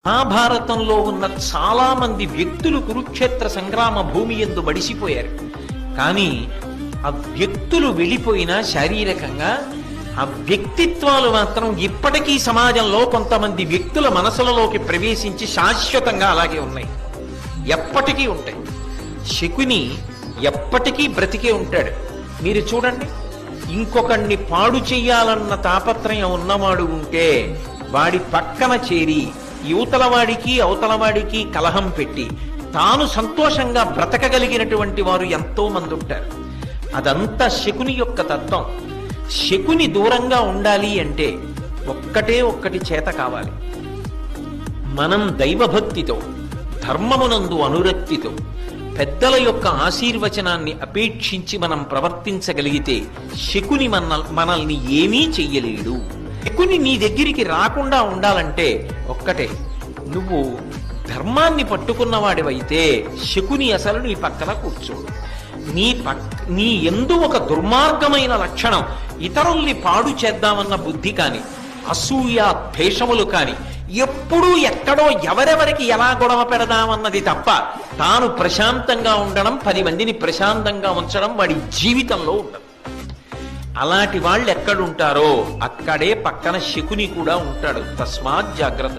మహాభారతంలో ఉన్న చాలా మంది వ్యక్తులు కురుక్షేత్ర సంగ్రామ భూమి యందు మడిసిపోయారు. కానీ ఆ వ్యక్తులు వెళ్ళిపోయినా శారీరకంగా ఆ వ్యక్తిత్వాలు మాత్రం ఇప్పటికీ సమాజంలో కొంతమంది వ్యక్తుల మనసులలోకి ప్రవేశించి శాశ్వతంగా అలాగే ఉన్నాయి, ఎప్పటికీ ఉంటాయి. శకుని ఎప్పటికీ బ్రతికే ఉంటాడు. మీరు చూడండి, ఇంకొకడిని పాడు చెయ్యాలన్న తాపత్రయం ఉన్నవాడు ఉంటే వాడి పక్కన చేరి యువతలవాడికి అవతలవాడికి కలహం పెట్టి తాను సంతోషంగా బ్రతకగలిగినటువంటి వారు ఎంతో మంది ఉంటారు. అదంతా శకుని యొక్క తత్వం. శకుని దూరంగా ఉండాలి అంటే ఒక్కటి చేత కావాలి. మనం దైవభక్తితో, ధర్మమునందు అనురక్తితో, పెద్దల యొక్క ఆశీర్వచనాన్ని అపేక్షించి మనం ప్రవర్తించగలిగితే శకుని మనల్ని ఏమీ చెయ్యలేడు. శకుని నీ దగ్గరికి రాకుండా ఉండాలంటే ఒక్కటే, నువ్వు ధర్మాన్ని పట్టుకున్నవాడివైతే శకుని అసలు నీ పక్కన కూర్చోడు. నీ ఎందు ఒక దుర్మార్గమైన లక్షణం, ఇతరుల్ని పాడు చేద్దామన్న బుద్ధి కాని, అసూయ ద్వేషములు కాని, ఎప్పుడూ ఎక్కడో ఎవరెవరికి ఎలా గొడవ పెడదామన్నది తప్ప తాను ప్రశాంతంగా ఉండడం, 10 మందిని ప్రశాంతంగా ఉంచడం వాడి జీవితంలో ఉండదు. అలాంటి వాళ్ళు ఎక్కడుంటారో అక్కడే పక్కన శకుని కూడా ఉంటాడు. తస్మాత్ జాగ్రత్త.